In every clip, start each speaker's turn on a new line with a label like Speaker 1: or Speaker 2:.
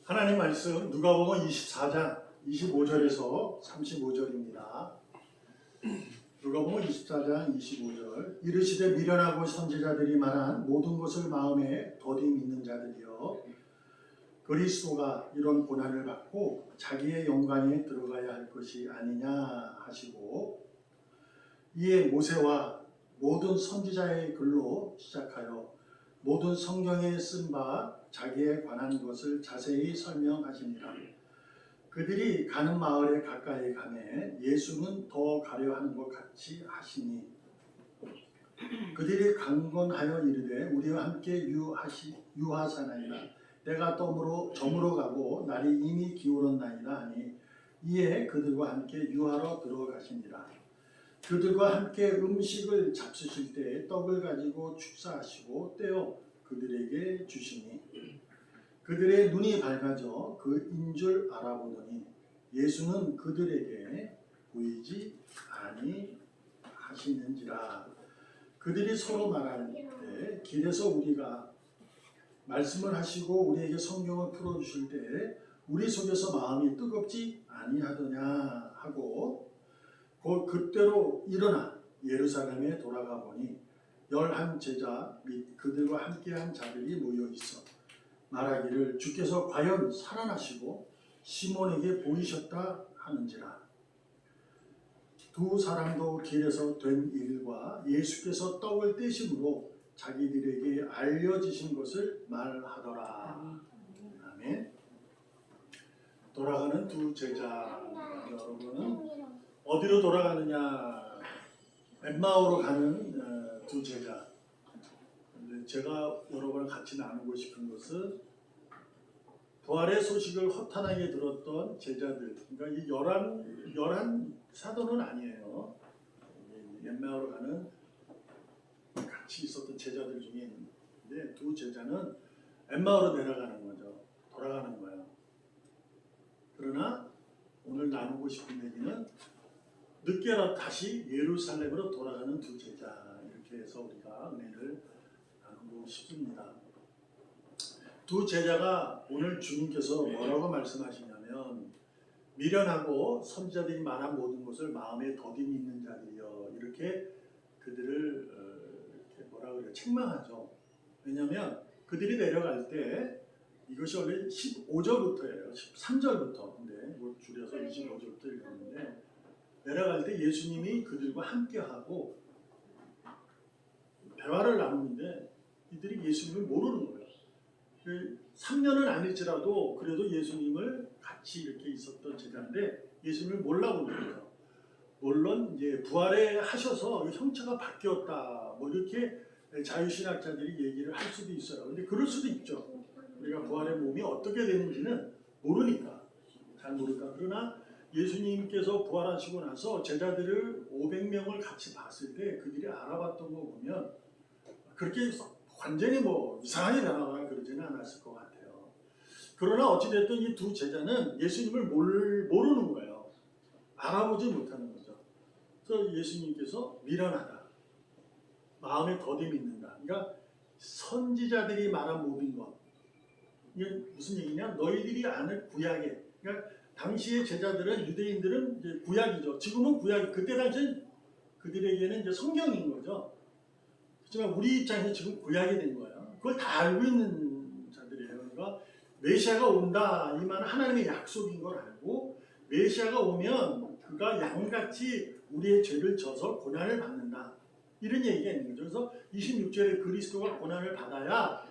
Speaker 1: 하나님 말씀 누가복음 24장 25절에서 35절입니다. 누가복음 24장 25절 이르시되 미련하고 선지자들이 말한 모든 것을 마음에 더디 믿는 자들이여 그리스도가 이런 고난을 받고 자기의 영광에 들어가야 할 것이 아니냐 하시고 이에 모세와 모든 선지자의 글로 시작하여 모든 성경에 쓴 바 자기에 관한 것을 자세히 설명하십니다. 그들이 가는 마을에 가까이 가매 예수는 더 가려 하는 것 같이 하시니 그들이 강건하여 이르되 우리와 함께 유하사나이다. 때가 저물어 가고 날이 이미 기울었나이다 하니 이에 그들과 함께 유하러 들어가시니라. 그들과 함께 음식을 잡수실 때 떡을 가지고 축사하시고 떼어 그들에게 주시니 그들의 눈이 밝아져 그인 줄 알아보더니 예수는 그들에게 보이지 아니하시는지라. 그들이 서로 말할 때 길에서 우리가 말씀을 하시고 우리에게 성경을 풀어주실 때 우리 속에서 마음이 뜨겁지 아니하더냐 하고 그때로 일어나 예루살렘에 돌아가 보니 11 제자 및 그들과 함께한 자들이 모여 있어 말하기를 주께서 과연 살아나시고 시몬에게 보이셨다 하는지라. 두 사람도 길에서 된 일과 예수께서 떡을 떼심으로 자기들에게 알려지신 것을 말하더라. 아멘. 돌아가는 두 제자. 여러분은 어디로 돌아가느냐? 엠마오로 가는 두 제자. 제가 여러분과 같이 나누고 싶은 것은 부활의 소식을 허탄하게 들었던 제자들. 그러니까 이 열한 사도는 아니에요. 엠마오로 가는 같이 있었던 제자들 중에 있는데 두 제자는 엠마오로 내려가는 거죠. 돌아가는 거예요. 그러나 오늘 나누고 싶은 얘기는 늦게라도 다시 예루살렘으로 돌아가는 두 제자. 이렇게 해서 우리가 은혜를 나누고 싶습니다. 두 제자가 오늘 주님께서 뭐라고 말씀하시냐면 미련하고 선지자들이 말한 모든 것을 마음에 더디 믿는 자들이여 이렇게 그들을 이렇게 뭐라 그래요? 책망하죠. 왜냐하면 그들이 내려갈 때 이것이 원래 15절부터예요. 13절부터. 근데 뭐 줄여서 25절부터 읽었는데 내려갈 때 예수님이 그들과 함께하고 대화를 나누는데 이들이 예수님을 모르는 거예요. 3년은 아닐지라도 그래도 예수님을 같이 이렇게 있었던 제자인데 예수님을 몰라보는 거죠. 물론 이제 부활에 하셔서 형체가 바뀌었다 뭐 이렇게 자유신학자들이 얘기를 할 수도 있어요. 근데 그럴 수도 있죠. 우리가 부활의 몸이 어떻게 되는지는 모르니까 잘 모르니까. 그러나 예수님께서 부활하시고 나서 제자들을 500명을 같이 봤을 때 그들이 알아봤던 거 보면 그렇게 완전히 뭐 이상하게 나가거나 그러지는 않았을 것 같아요. 그러나 어찌됐든 이 두 제자는 예수님을 모르는 거예요. 알아보지 못하는 거죠. 그래서 예수님께서 미련하다. 마음에 더디 믿는다. 그러니까 선지자들이 말한 모든 것. 이게 무슨 얘기냐? 너희들이 아는 구약에. 그러니까 당시의 제자들은 유대인들은 이제 구약이죠. 지금은 구약이 그때 당시 그들에게는 이제 성경인 거죠. 하지만 우리 입장에서 지금 구약이 된 거예요. 그걸 다 알고 있는 자들이에요. 그러니까 메시아가 온다 이 말은 하나님의 약속인 걸 알고 메시아가 오면 그가 양같이 우리의 죄를 져서 고난을 받는다. 이런 얘기가 있는 거죠. 그래서 26절에 그리스도가 고난을 받아야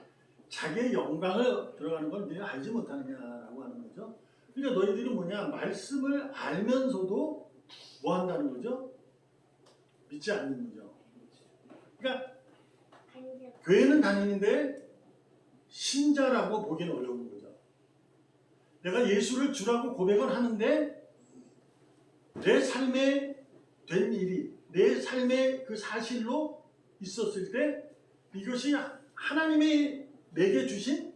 Speaker 1: 자기의 영광을 들어가는 걸 너희가 알지 못하느냐라고 하는 거죠. 그러니까 너희들은 뭐냐? 말씀을 알면서도 뭐 한다는 거죠? 믿지 않는 거죠. 그러니까 교회는 다니는데 신자라고 보기는 어려운 거죠. 내가 예수를 주라고 고백을 하는데 내 삶에 된 일이 내 삶의 그 사실로 있었을 때 이것이 하나님이 내게 주신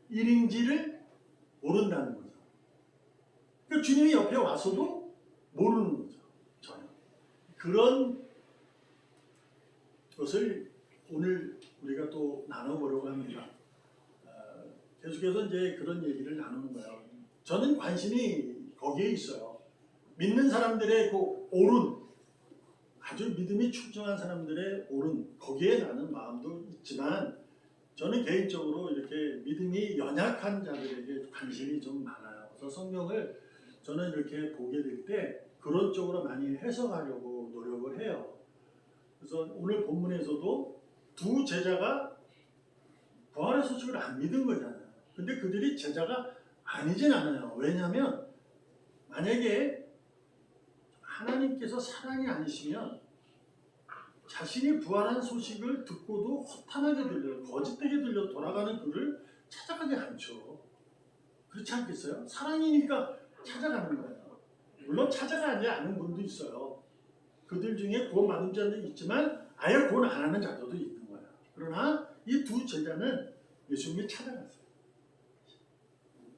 Speaker 1: 일인지를 모른다는 거죠. 그러니까 주님이 옆에 와서도 모르는 거죠. 전혀. 그런 것을 오늘 우리가 또 나눠보려고 합니다. 계속해서 이제 그런 얘기를 나누는 거예요. 저는 관심이 거기에 있어요. 믿는 사람들의 그 옳은, 아주 믿음이 충성한 사람들의 옳은, 거기에 나는 마음도 있지만 저는 개인적으로 이렇게 믿음이 연약한 자들에게 관심이 좀 많아요. 그래서 성경을 저는 이렇게 보게 될 때 그런 쪽으로 많이 해석하려고 노력을 해요. 그래서 오늘 본문에서도 두 제자가 부활의 소식을 안 믿은 거잖아요. 근데 그들이 제자가 아니진 않아요. 왜냐하면 만약에 하나님께서 사랑이 아니시면 자신이 부활한 소식을 듣고도 허탄하게 들려, 거짓되게 들려 돌아가는 그를 찾아가지 않죠. 그렇지 않겠어요? 사랑이니까 찾아가는 거예요. 물론 찾아가지 않은 분도 있어요. 그들 중에 구원받은 자도 있지만 아예 구원 안 하는 자들도 있는 거예요. 그러나 이 두 제자는 예수님이 찾아갔어요.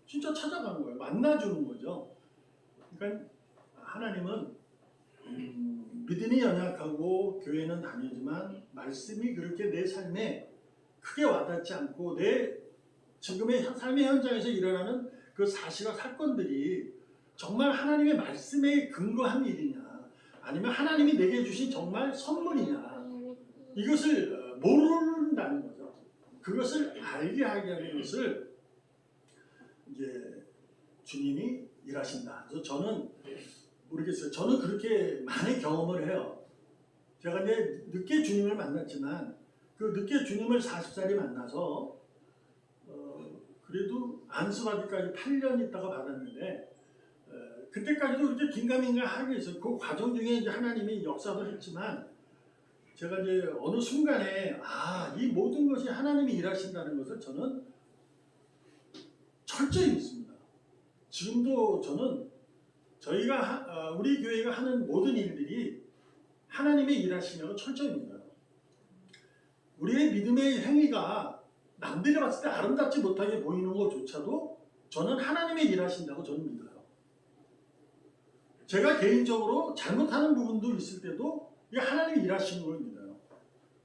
Speaker 1: 진짜 찾아간 거예요. 만나주는 거죠. 그러니까 하나님은 믿음이 연약하고 교회는 다니지만 말씀이 그렇게 내 삶에 크게 와닿지 않고 내 지금의 삶의 현장에서 일어나는 그 사실과 사건들이 정말 하나님의 말씀에 근거한 일이냐 아니면 하나님이 내게 주신 정말 선물이냐 이것을 모른다는 거죠. 그것을 알게 하게 하는 것을 이제 주님이 일하신다. 그래서 저는 모르겠어요. 저는 그렇게 많이 경험을 해요. 제가 이제 늦게 주님을 만났지만 그 늦게 주님을 40살에 만나서 그래도 안수받기까지 8년 있다가 받았는데 그때까지도 그렇게 긴가민가 하게 있어요. 그 과정 중에 이제 하나님이 역사도 했지만 제가 이제 어느 순간에 이 모든 것이 하나님이 일하신다는 것을 저는 철저히 믿습니다. 지금도 저는 우리 교회가 하는 모든 일들이 하나님의 일하시냐고 철저히 믿어요. 우리의 믿음의 행위가 남들이 봤을 때 아름답지 못하게 보이는 것조차도 저는 하나님의 일하신다고 저는 믿어요. 제가 개인적으로 잘못하는 부분도 있을 때도 이게 하나님이 일하시는 걸 믿어요.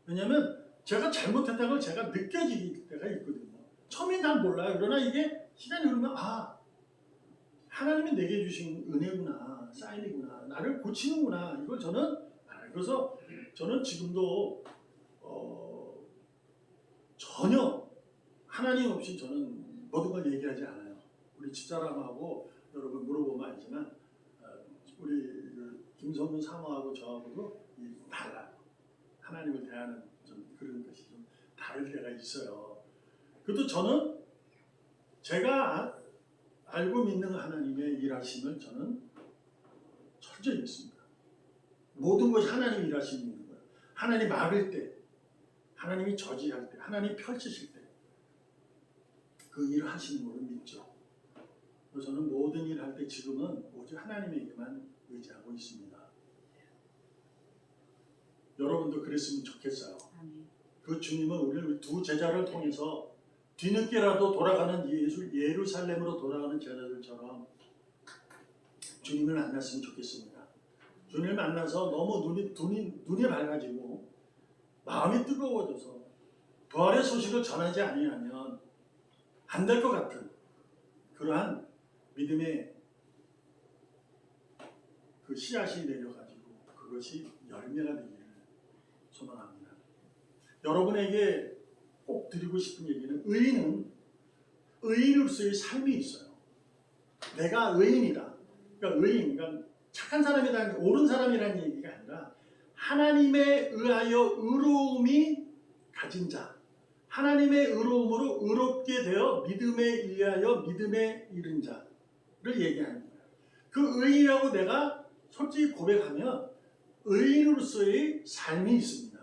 Speaker 1: 왜냐하면 제가 잘못했다는 걸 제가 느껴질 때가 있거든요. 처음엔 잘 몰라요. 그러나 이게 시간이 흐르면 하나님이 내게 주신 은혜구나, 사인이구나, 나를 고치는구나. 이걸 저는 알아요. 그래서 저는 지금도 전혀 하나님 없이 저는 모든 걸 얘기하지 않아요. 우리 집사람하고 여러분 물어보면 알지만 우리 김성훈 사모하고 저하고도 달라요. 하나님을 대하는 좀 그런 것이 좀 다를 때가 있어요. 그래도 저는 제가 알고 믿는 하나님의 일하심을 저는 철저히 믿습니다. 모든 것이 하나님 일하시는 거예요. 하나님 막을 때, 하나님이 저지할 때, 하나님 펼치실 때 그 일을 하시는 것을 믿죠. 그래서 저는 모든 일을 할 때 지금은 오직 하나님에게만 의지하고 있습니다. 여러분도 그랬으면 좋겠어요. 그 주님은 우리 두 제자를 통해서 뒤늦게라도 돌아가는 예루살렘으로 돌아가는 제자들처럼 주님을 만났으면 좋겠습니다. 주님을 만나서 너무 눈이 밝아지고 마음이 뜨거워져서 부활의 소식을 전하지 아니하면 안 될 것 같은 그러한 믿음의 그 씨앗이 내려가지고 그것이 열매가 되기를 소망합니다. 여러분에게 꼭 드리고 싶은 얘기는 의인으로서의 삶이 있어요. 내가 의인이다. 그러니까 착한 사람이라는 옳은 사람이라는 얘기가 아니라 하나님에 의하여 의로움이 가진 자, 하나님의 의로움으로 의롭게 되어 믿음에 의하여 믿음에 이른 자를 얘기하는 거예요. 그 의인이라고 내가 솔직히 고백하면 의인으로서의 삶이 있습니다.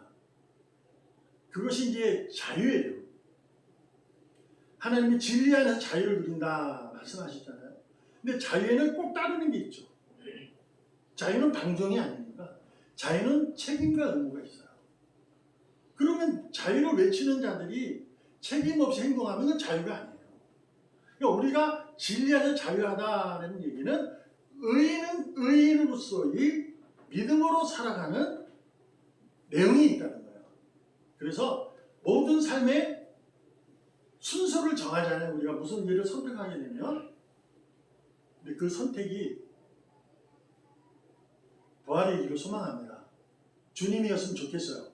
Speaker 1: 그것이 이제 자유예요. 하나님이 진리 안에서 자유를 누린다 말씀하셨잖아요. 근데 자유에는 꼭 따르는 게 있죠. 자유는 방종이 아니니까 자유는 책임과 의무가 있어요. 그러면 자유를 외치는 자들이 책임 없이 행동하면 그건 자유가 아니에요. 그러니까 우리가 진리 안에서 자유하다는 얘기는 의인은 의인으로서의 믿음으로 살아가는 내용이 있다는 거예요. 그래서 모든 삶에 순서를 정하잖아요. 우리가 무슨 일을 선택하게 되면. 근데 그 선택이 부활의 길을 소망합니다. 주님이었으면 좋겠어요.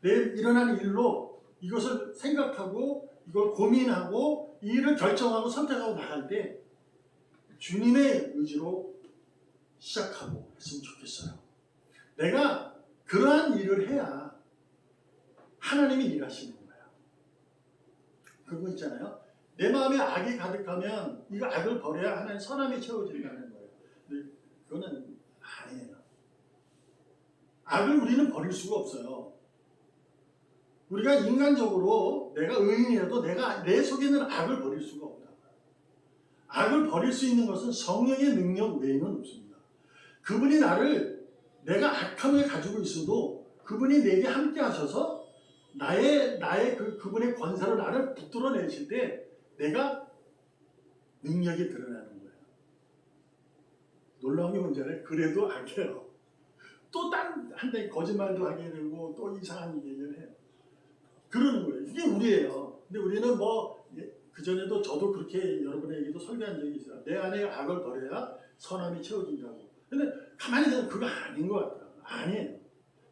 Speaker 1: 내일 일어나는 일로 이것을 생각하고 이걸 고민하고 이 일을 결정하고 선택하고 나갈 때 주님의 의지로 시작하고 했으면 좋겠어요. 내가 그러한 일을 해야 하나님이 일하시는 거예요. 그거 있잖아요. 내 마음에 악이 가득하면 이거 악을 버려야 하나님 선함이 채워진다는 거예요. 근데 그거는 아니에요. 악을 우리는 버릴 수가 없어요. 우리가 인간적으로 내가 의인이라도 내 속에 있는 악을 버릴 수가 없다. 악을 버릴 수 있는 것은 성령의 능력 외에는 없습니다. 그분이 내가 악함을 가지고 있어도 그분이 내게 함께 하셔서 그분의 권세로 나를 붙들어내실 때 내가 능력이 드러나는 거예요. 놀라운 게 뭔지 알아요? 그래도 악해요. 또 한데 거짓말도 하게 되고 또 이상한 얘기를 해요. 그러는 거예요. 이게 우리예요. 근데 우리는 그전에도 저도 그렇게 여러분에게도 설교한 적이 있어요. 내 안에 악을 버려야 선함이 채워진다고. 근데 가만히 생각하면 그거 아닌 것 같아요. 아니에요.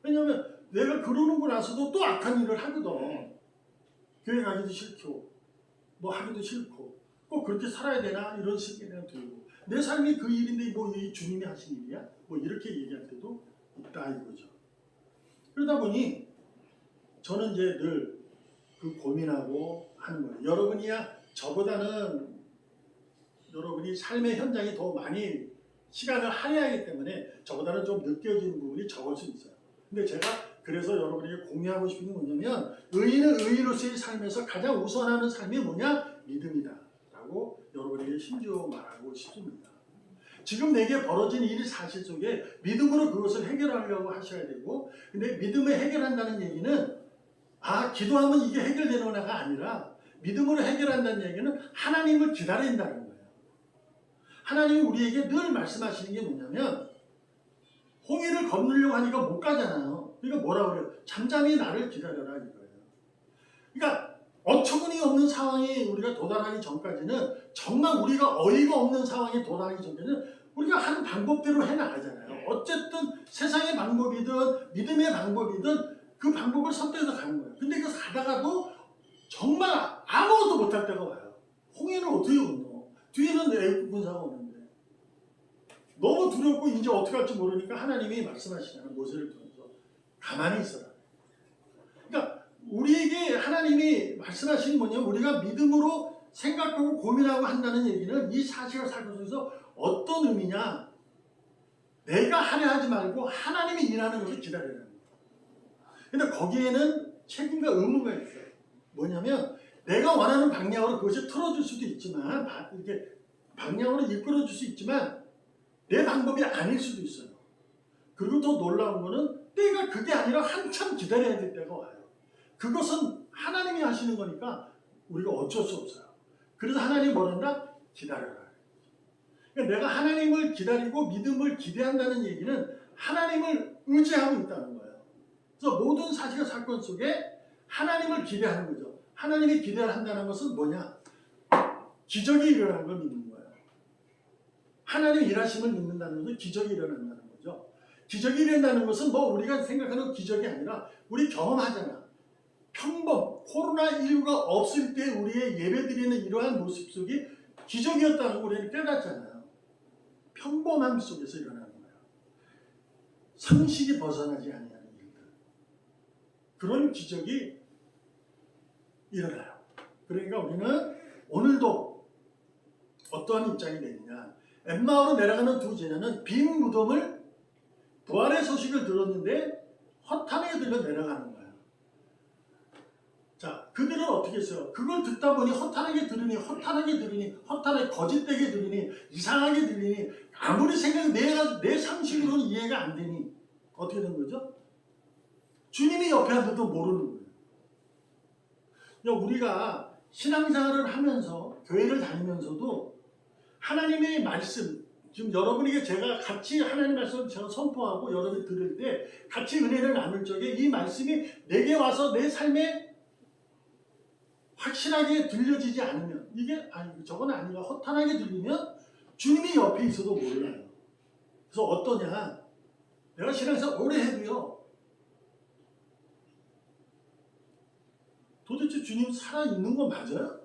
Speaker 1: 왜냐하면 내가 그러고 나서도 또 악한 일을 하거든. 교회 가기도 싫고 하기도 싫고 꼭 그렇게 살아야 되나 이런 생각이 들고 내 삶이 그 일인데 이 주님이 하신 일이야? 이렇게 얘기할 때도 있다 이거죠. 그러다 보니 저는 이제 늘 그 고민하고 하는 거예요. 여러분이야 저보다는 여러분이 삶의 현장이 더 많이 시간을 할애하기 때문에 저보다는 좀 느껴지는 부분이 적을 수 있어요. 근데 제가 그래서 여러분에게 공유하고 싶은 게 뭐냐면 의인은 의인으로서의 삶에서 가장 우선하는 삶이 뭐냐? 믿음이다 라고 여러분에게 심지어 말하고 싶습니다. 지금 내게 벌어진 일 사실 속에 믿음으로 그것을 해결하려고 하셔야 되고 근데 믿음을 해결한다는 얘기는 기도하면 이게 해결되는 거가 아니라 믿음으로 해결한다는 얘기는 하나님을 기다린다는 거예요. 하나님이 우리에게 늘 말씀하시는 게 뭐냐면 홍해를 건너려고 하니까 못 가잖아요. 그러니까 뭐라 그래요? 잠잠히 나를 기다려라 이거예요. 그러니까 어처구니 없는 상황에 우리가 도달하기 전까지는 정말 우리가 어이가 없는 상황에 도달하기 전까지는 우리가 하는 방법대로 해나가잖아요. 어쨌든 세상의 방법이든 믿음의 방법이든 그 방법을 선택해서 가는 거예요. 근데 그 가다가도 정말 아무것도 못할 때가 와요. 홍해를 어떻게 건너? 뒤에는 애국 군사가 오는데 너무 두렵고 이제 어떻게 할지 모르니까 하나님이 말씀하시잖아요. 모세를 통해서 가만히 있어라. 그러니까 우리에게 하나님이 말씀하시는 뭐냐면 우리가 믿음으로 생각하고 고민하고 한다는 얘기는 이 사실을 살면서 어떤 의미냐? 내가 하려 하지 말고 하나님이 일하는 것을 기다리라는 거예요. 근데 거기에는 책임과 의무가 있어요. 뭐냐면 내가 원하는 방향으로 그것이 틀어줄 수도 있지만 이렇게 방향으로 이끌어줄 수 있지만 내 방법이 아닐 수도 있어요. 그리고 더 놀라운 거는 때가 그게 아니라 한참 기다려야 될 때가 와요. 그것은 하나님이 하시는 거니까 우리가 어쩔 수 없어요. 그래서 하나님이 뭐란다? 기다려라. 그러니까 내가 하나님을 기다리고 믿음을 기대한다는 얘기는 하나님을 의지하고 있다는 거예요. 그래서 모든 사실 사건 속에 하나님을 기대하는 거죠. 하나님이 기대를 한다는 것은 뭐냐? 기적이 일어나는 걸 믿는 거예요. 하나님이 일하심을 믿는다는 것은 기적이 일어난다는 거죠. 기적이 일어나는 것은 우리가 생각하는 기적이 아니라 우리 경험하잖아. 평범, 코로나19가 없을 때 우리의 예배드리는 이러한 모습 속이 기적이었다는 걸 우리는 깨닫잖아요. 평범함 속에서 일어나는 거예요. 상식이 벗어나지 아니하는 일들. 그런 기적이 일어나요. 그러니까 우리는 오늘도 어떠한 입장이 되느냐. 엠마오로 내려가는 두 제자는 빈 무덤을 부활의 소식을 들었는데 허탄하게 들려 내려가는 거예요. 자, 그들은 어떻게 했어요? 그걸 듣다 보니 허탄하게 들으니 거짓되게 들으니 이상하게 들리니 아무리 내 상식으로는 이해가 안 되니 어떻게 된 거죠? 주님이 옆에 앉아도 모르는 거예요. 우리가 신앙생활을 하면서 교회를 다니면서도 하나님의 말씀 지금 여러분에게 제가 같이 하나님 말씀을 제가 선포하고 여러분이 들을 때 같이 은혜를 나눌 적에 이 말씀이 내게 와서 내 삶에 확실하게 들려지지 않으면 이게 저건 아니가 허탄하게 들리면 주님이 옆에 있어도 몰라요. 그래서 어떠냐? 내가 신앙생활 오래 해도요. 도대체 주님 살아있는 거 맞아요?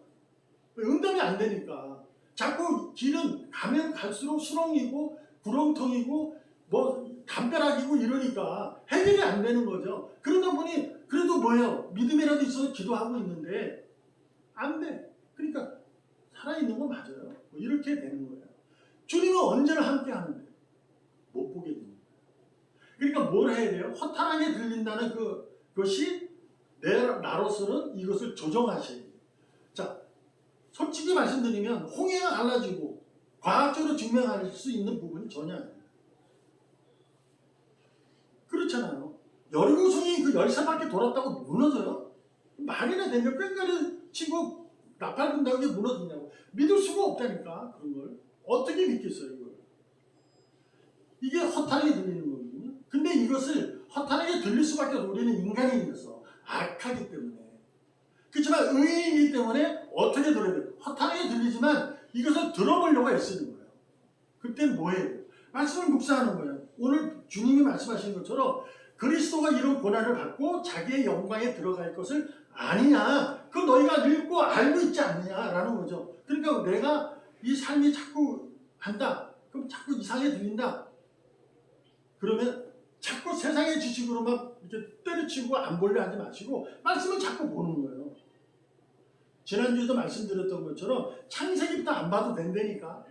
Speaker 1: 응답이 안 되니까. 자꾸 길은 가면 갈수록 수렁이고 구렁텅이고 뭐 담벼락이고 이러니까 해결이 안 되는 거죠. 그러다 보니 그래도 뭐예요? 믿음이라도 있어서 기도하고 있는데 안 돼. 그러니까 살아있는 거 맞아요. 뭐 이렇게 되는 거예요. 주님은 언제나 함께 하는데 못 보게 됩니다. 그러니까 뭘 해야 돼요? 허탄하게 들린다는 그것이 나로서는 이것을 조정하셔야 돼요. 자, 솔직히 말씀드리면 홍해가 갈라지고 과학적으로 증명할 수 있는 부분이 전혀 아니에요. 그렇잖아요. 여리고성이 그 13바퀴 돌았다고 무너져요? 말이나 되면 꽹과리 치고 나팔 분다고 이게 무너지냐고. 믿을 수가 없다니까. 그런 걸 어떻게 믿겠어요 이걸. 이게 허탄하게 들리는 거거든요. 근데 이것을 허탄하게 들릴 수밖에 없어요. 우리는 인간이어서 악하기 때문에. 그렇지만 의인이기 때문에 어떻게 들어야 돼요? 허탄하게 들리지만 이것을 들어보려고 애쓰는 거예요. 그때는 뭐 해야 돼요? 말씀을 묵상하는 거예요. 오늘 주님이 말씀하신 것처럼 그리스도가 이런 고난을 받고 자기의 영광에 들어갈 것을 아니냐? 그거 너희가 읽고 알고 있지 않느냐라는 거죠. 그러니까 내가 이 삶이 자꾸 한다. 그럼 자꾸 이상하게 들린다. 그러면 자꾸 세상의 지식으로만 이렇게 때려치고 안 보려 하지 마시고 말씀을 자꾸 보는 거예요. 지난주에도 말씀드렸던 것처럼 창세기부터 안 봐도 된다니까.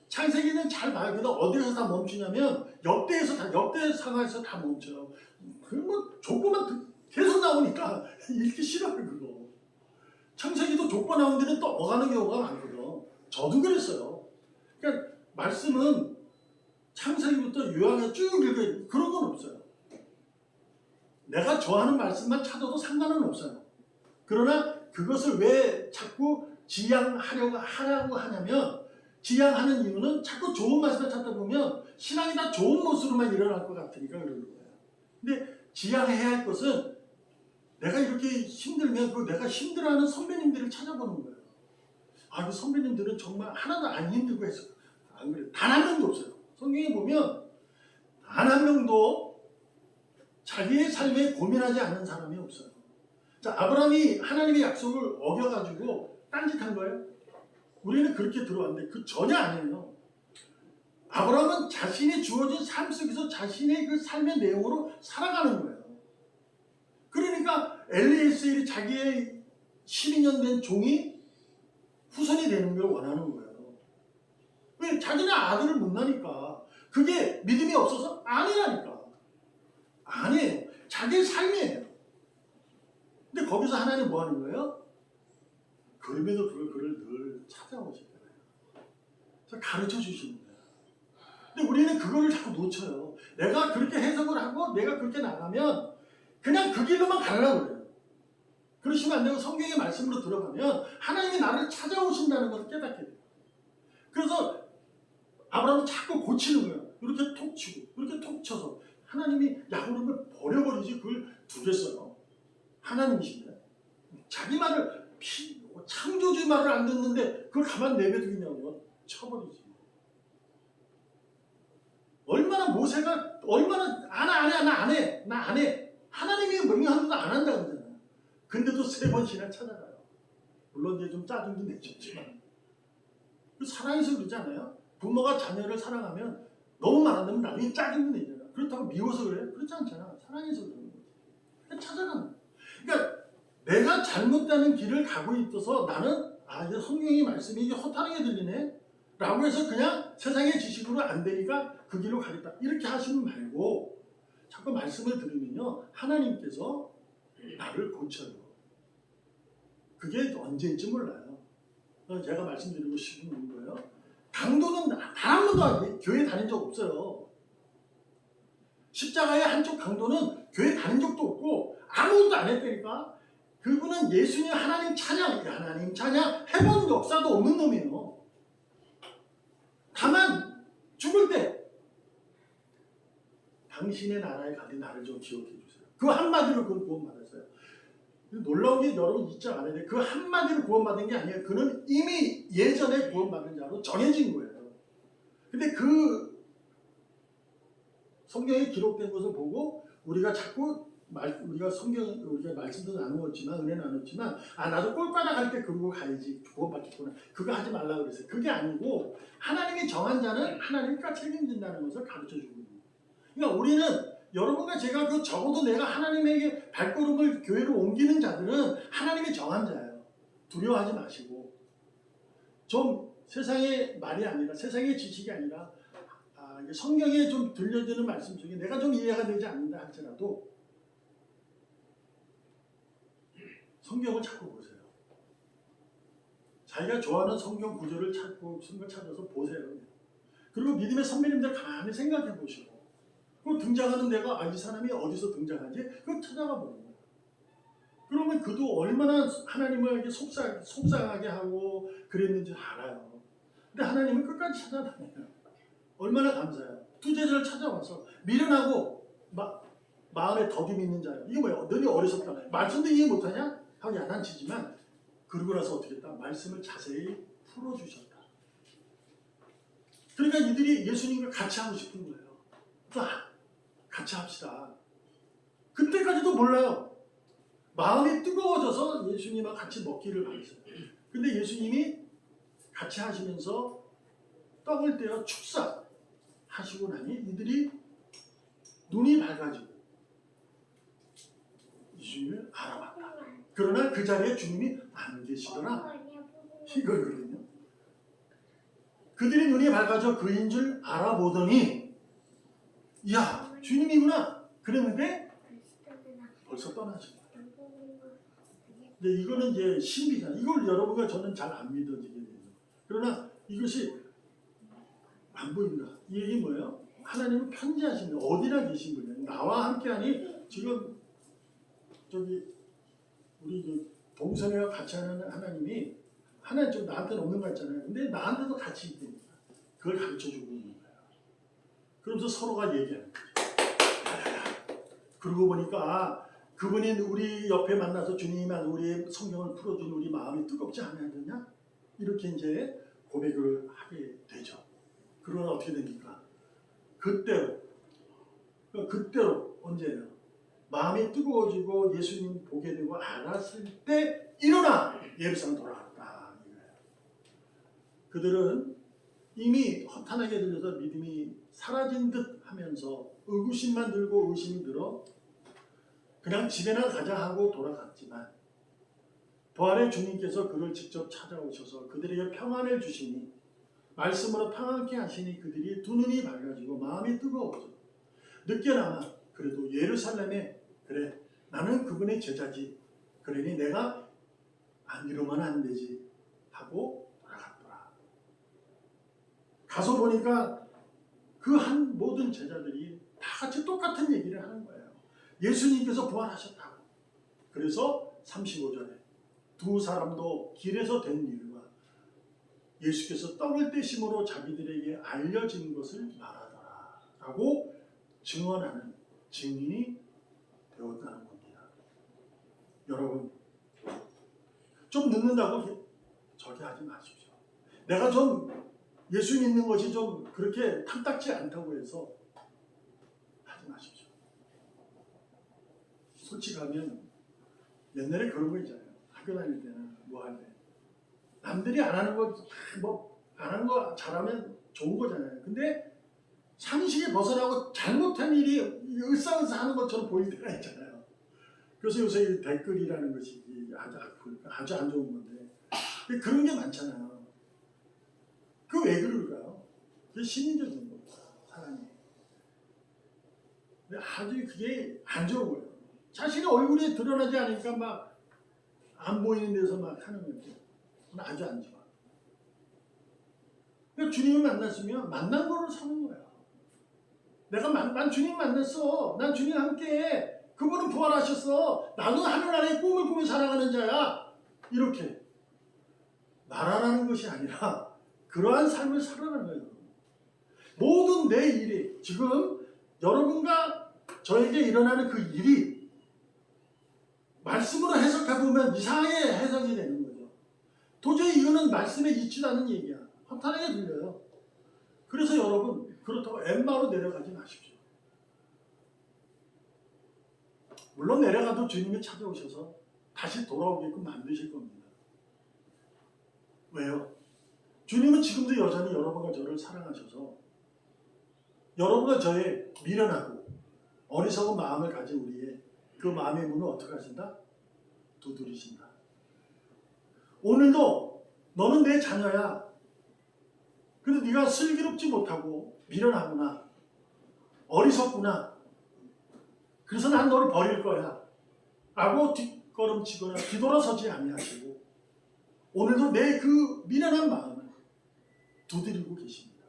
Speaker 1: 창세기는 잘 봐요. 근데 어디에서 다 멈추냐면 역대 상황에서 다 멈춰요. 뭐 족보만 계속 나오니까 읽기 싫어요 그거. 창세기도 족보 나온 데는 또 어가는 경우가 많거든. 저도 그랬어요. 그러니까 말씀은 창세기부터 요약에 쭉 읽어요. 그런 건 없어요. 내가 좋아하는 말씀만 찾아도 상관은 없어요. 그러나 그것을 왜 자꾸 지향하려고 하냐면 지향하는 이유는 자꾸 좋은 말씀을 찾다 보면 신앙이 다 좋은 모습으로만 일어날 것 같으니까 그러는 거예요. 근데 지향해야 할 것은 내가 이렇게 힘들면 그 내가 힘들어하는 선배님들을 찾아보는 거예요. 아, 그 선배님들은 정말 하나도 안 힘들고 했어. 안 그래요. 단 한 명도 없어요. 성경에 보면 단 한 명도 자기의 삶에 고민하지 않는 사람이 없어요. 자, 아브라함이 하나님의 약속을 어겨가지고 딴짓한 거예요? 우리는 그렇게 들어왔는데 그 전혀 아니에요. 아브라함은 자신이 주어진 삶 속에서 자신의 그 삶의 내용으로 살아가는 거예요. 그러니까 엘리에셀이 자기의 12년 된 종이 후손이 되는 걸 원하는 거예요. 왜? 자기는 아들을 못 낳으니까. 그게 믿음이 없어서? 아니라니까. 아니에요. 자기의 삶이에요. 근데 거기서 하나님 뭐 하는 거예요? 그럼에도 그를 늘 찾아오시잖아요. 가르쳐 주시는 거예요. 근데 우리는 그거를 자꾸 놓쳐요. 내가 그렇게 해석을 하고 내가 그렇게 나가면 그냥 그 길로만 가려고 그래요. 그러시면 안 되고 성경의 말씀으로 들어가면 하나님이 나를 찾아오신다는 것을 깨닫게 돼요. 그래서 아브라함은 자꾸 고치는 거예요. 이렇게 톡 치고 이렇게 톡 쳐서 하나님이 야 그러면 버려버리지 그걸 두겠어요. 하나님이신데 자기 말을 창조주 말을 안 듣는데 그걸 가만 내버리냐고요. 쳐버리지. 얼마나 모세가 얼마나 나 안 해. 하나님이 명령하는 안 한다 그러잖아요. 근데도 3번씩이나 찾아가요. 물론 이제 좀 짜증도 내셨지만 사랑해서 그러지 않아요? 부모가 자녀를 사랑하면 너무 말한다면 나중에 짜증도 내잖아. 그렇다고 미워서 그래? 그렇지 않잖아. 사랑해서 그러는 거지. 찾아가는 거야. 그러니까 내가 잘못되는 길을 가고 있어서 나는 이제 성경의 말씀이 이게 허탄하게 들리네 라고 해서 그냥 세상의 지식으로 안 되니까 그 길로 가겠다 이렇게 하시면 말고 자꾸 말씀을 들으면요 하나님께서 나를 고쳐요. 그게 언제인지 몰라요. 제가 말씀드리고 싶은 거예요. 강도는 단 한 번도 교회 다닌 적 없어요. 십자가의 한쪽 강도는 교회 다닌 적도 없고 아무것도 안 했다니까. 그분은 예수님 하나님 찬양 해본 역사도 없는 놈이에요. 다만 죽을 때 당신의 나라에 가니 나를 좀 기억해 주세요. 그 한마디로 그걸 구원받았어요. 놀라운 게 여러분 잊지 않아야 돼. 그 한마디로 구원받은 게 아니에요. 그는 이미 예전에 구원받은 자로 정해진 거예요. 근데 그 성경에 기록된 것을 보고 우리가 자꾸 우리가 우리가 말씀도 나누었지만 은혜 나눴지만 나도 꼴바닥 할 때 그러고 가야지 구원받겠구나. 그거 하지 말라고 그랬어요. 그게 아니고 하나님이 정한 자는 하나님과 책임진다는 것을 가르쳐주고 있는 거예요. 그러니까 우리는 여러분과 제가 그 적어도 내가 하나님에게 발걸음을 교회로 옮기는 자들은 하나님이 정한 자예요. 두려워하지 마시고 좀 세상의 말이 아니라 세상의 지식이 아니라 성경에 좀 들려드는 말씀 중에 내가 좀 이해가 되지 않는다 할지라도 성경을 찾고 보세요. 자기가 좋아하는 성경 구절을 찾고 성경 찾아서 보세요. 그리고 믿음의 선배님들 가만히 생각해 보시고 그 등장하는 데가 이 사람이 어디서 등장하지? 그거 찾아가 보는 거예요. 그러면 그도 얼마나 하나님을 속상하게 하고 그랬는지 알아요. 근데 하나님은 끝까지 찾아다녀요. 얼마나 감사해요. 투제자를 찾아와서 미련하고 마음에 덕임이 있는 자예요. 이게 뭐야? 너희 어리석다. 말씀도 이해 못하냐? 하고 야단치지만 그러고 나서 어떻게 했다? 말씀을 자세히 풀어주셨다. 그러니까 이들이 예수님과 같이 하고 싶은 거예요. 같이 합시다. 그때까지도 몰라요. 마음이 뜨거워져서 예수님과 같이 먹기를 바랬어요. 근데 예수님이 같이 하시면서 떡을 떼어 축사하시고 나니 이들이 눈이 밝아지고 예수님을 알아봤다. 그러나 그 자리에 주님이 안 계시더라. 이거거든요. 그들이 눈이 밝아져 그인 줄 알아보더니 야 주님이구나 그랬는데 벌써 떠나신 거예요. 근데 이거는 이제 신비잖아요. 이걸 여러분과 저는 잘 안 믿어지게 돼요. 그러나 이것이 안 보인다. 이 얘기 뭐예요? 하나님은 편지하신 거예요. 어디나 계신 거예요. 나와 함께하니 지금 우리 동성애와 같이 하는 하나님이 하나님 좀 나한테는 없는 거 있잖아요. 근데 나한테도 같이 있다니까. 그걸 가르쳐주고 있는 거예요. 그러면서 서로가 얘기하는 거죠. 그러고 보니까 그분이 우리 옆에 만나서 주님이 우리의 성경을 풀어준 우리 마음이 뜨겁지 않았느냐? 이렇게 이제 고백을 하게 되죠. 그러나 어떻게 됩니까? 그때로 언제예요? 마음이 뜨거워지고 예수님 보게 되고 알았을 때 일어나 예루살렘 돌아갔다. 그들은 이미 허탄하게 들려서 믿음이 사라진 듯 하면서 의구심만 들고 의심이 들어 그냥 집에나 가자 하고 돌아갔지만 부활의 주님께서 그를 직접 찾아오셔서 그들에게 평안을 주시니 말씀으로 평안케 하시니 그들이 두 눈이 밝아지고 마음이 뜨거워져 늦게나마 그래도 예루살렘에 그래 나는 그분의 제자지 그러니 내가 안 이러면 안 되지 하고 돌아갔더라. 가서 보니까 그 한 모든 제자들이 다 같이 똑같은 얘기를 하는 거예요. 예수님께서 부활하셨다고. 그래서 35절에 두 사람도 길에서 된 일과 예수께서 떡을 떼심으로 자기들에게 알려진 것을 말하더라 라고 증언하는 증인이 되었다는 겁니다. 여러분 좀 늦는다고 저기 하지 마십시오. 내가 좀 예수 믿는 것이 좀 그렇게 탐탁지 않다고 해서 하지 마십시오. 솔직하면 옛날에 그런 거 있잖아요. 학교 다닐 때는 뭐 할 때 남들이 안 하는 거 안 하는 거 잘하면 좋은 거잖아요. 근데 상식에 벗어나고 잘못한 일이 으쌰으쌰하는 것처럼 보일 때가 있잖아요. 그래서 요새 이 댓글이라는 것이 아주 안 좋은 건데 그런 게 많잖아요. 그 왜 그럴까요? 그게 심리적인 겁니다. 사람이. 아주 그게 안 좋은 거예요. 자신의 얼굴이 드러나지 않으니까 막 안 보이는 데서 막 하는 거죠. 아주 안 좋아. 그러니까 주님을 만났으면 만난 거로 사는 거야. 난 주님 만났어. 난 주님 함께해. 그분은 부활하셨어. 나도 하늘나라의 꿈을 꾸며 살아가는 자야. 이렇게 말하라는 것이 아니라 그러한 삶을 살아가는 거예요. 모든 내 일이 지금 여러분과 저에게 일어나는 그 일이 말씀으로 해석해보면 이상하게 해석이 되는 거죠. 도저히 이거는 말씀에 있지도 않은 얘기야. 허탄하게 들려요. 그래서 여러분, 그렇다고 엠마로 내려가지 마십시오. 물론 내려가도 주님이 찾아오셔서 다시 돌아오게끔 만드실 겁니다. 왜요? 주님은 지금도 여전히 여러분과 저를 사랑하셔서 여러분과 저의 미련하고 어리석은 마음을 가진 우리의 그 마음의 문을 어떻게 하신다? 두드리신다. 오늘도 너는 내 자녀야. 근데 네가 슬기롭지 못하고 미련하구나. 어리석구나. 그래서 난 너를 버릴 거야. 라고 뒷걸음치거나 뒤돌아서지 아니하시고 오늘도 내 그 미련한 마음을 두드리고 계십니다.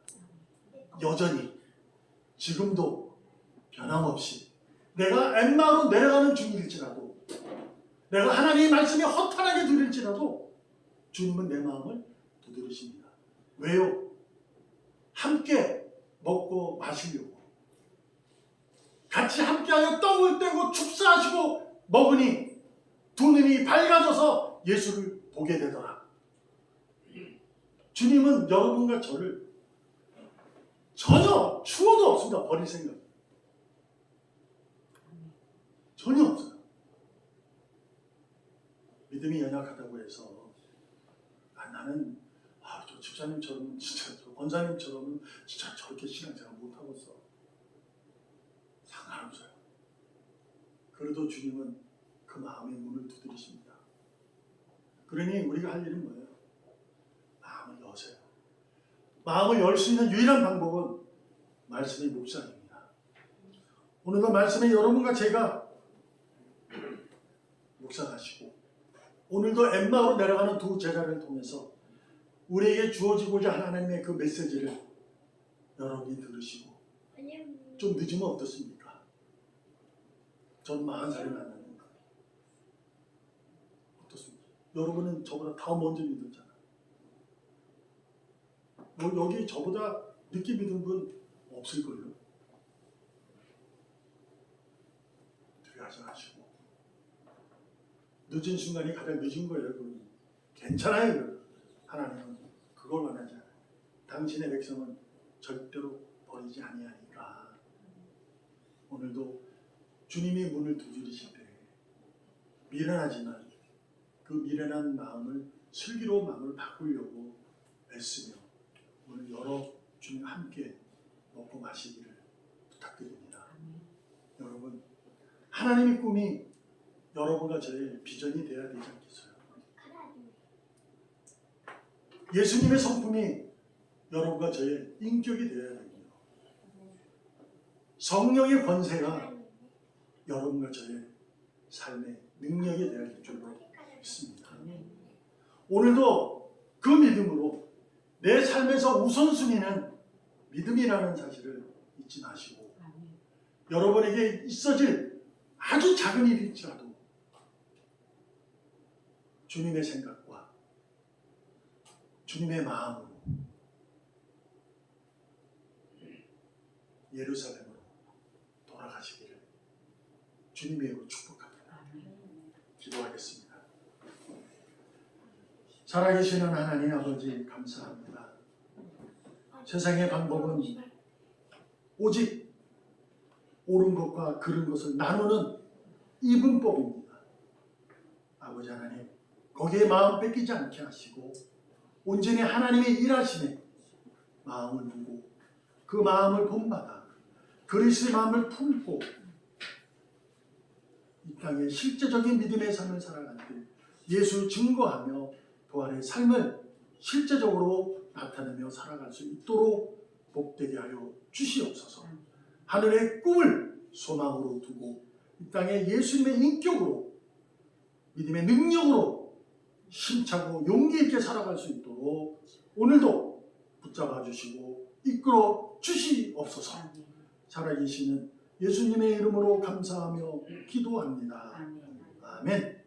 Speaker 1: 여전히 지금도 변함없이 내가 엠마로 내려가는 중일지라도 내가 하나님의 말씀에 허탄하게 들릴지라도 주님은 내 마음을 두드리십니다. 왜요? 함께 먹고 마시려고 같이 함께하여 떡을 떼고 축사하시고 먹으니 두 눈이 밝아져서 예수를 보게 되더라. 주님은 여러분과 저를 전혀 추워도 없습니다. 버릴 생각 전혀 없어요. 믿음이 연약하다고 해서 나는 저 집사님처럼 진짜 저 권사님처럼 진짜 저렇게 신앙생활 못하겠어. 상관없어요. 그래도 주님은 그 마음의 문을 두드리십니다. 그러니 우리가 할 일은 뭐예요? 마음을 여세요. 마음을 열 수 있는 유일한 방법은 말씀의 묵상입니다. 오늘도 말씀에 여러분과 제가 묵상하시고 오늘도 엠마오로 내려가는 두 제자를 통해서 우리에게 주어지고자 하는 하나님의 그 메시지를 여러분이 들으시고 좀 늦으면 어떻습니까? 전 40살이 만났는데 어떻습니까? 여러분은 저보다 더 먼저 믿었잖아요. 여기 저보다 늦게 믿은 분 없을걸요? 두려워하지 마시고 늦은 순간이 가장 늦은 거예요. 여러분. 괜찮아요. 하나님은 그걸 원하지 않아요. 당신의 백성은 절대로 버리지 아니하니까 오늘도 주님이 문을 두드리실 때 미련하지만 그 미련한 마음을 슬기로운 마음을 바꾸려고 애쓰며 오늘 여러 주님 함께 먹고 마시기를 부탁드립니다. 여러분 하나님의 꿈이 여러분과 저의 비전이 되어야 되지 않겠어요? 예수님의 성품이 여러분과 저의 인격이 되어야 되고요. 성령의 권세가 여러분과 저의 삶의 능력이 되어야 될 줄로 믿습니다. 오늘도 그 믿음으로 내 삶에서 우선순위는 믿음이라는 사실을 잊지 마시고 여러분에게 있어질 아주 작은 일일지라도 주님의 생각과 주님의 마음으로 예루살렘으로 돌아가시기를 주님의 이름으로 축복합니다. 기도하겠습니다. 살아계시는 하나님 아버지 감사합니다. 세상의 방법은 오직 옳은 것과 그른 것을 나누는 이분법입니다. 아버지 하나님 거기에 마음 뺏기지 않게 하시고 온전히 하나님의 일하심에 마음을 두고 그 마음을 본받아 그리스도의 마음을 품고 이 땅에 실제적인 믿음의 삶을 살아갈 때 예수를 증거하며 부활의 삶을 실제적으로 나타내며 살아갈 수 있도록 복되게 하여 주시옵소서. 하늘의 꿈을 소망으로 두고 이 땅에 예수님의 인격으로 믿음의 능력으로 힘차고 용기 있게 살아갈 수 있도록 오늘도 붙잡아 주시고 이끌어 주시옵소서. 살아계시는 예수님의 이름으로 감사하며 기도합니다. 아멘.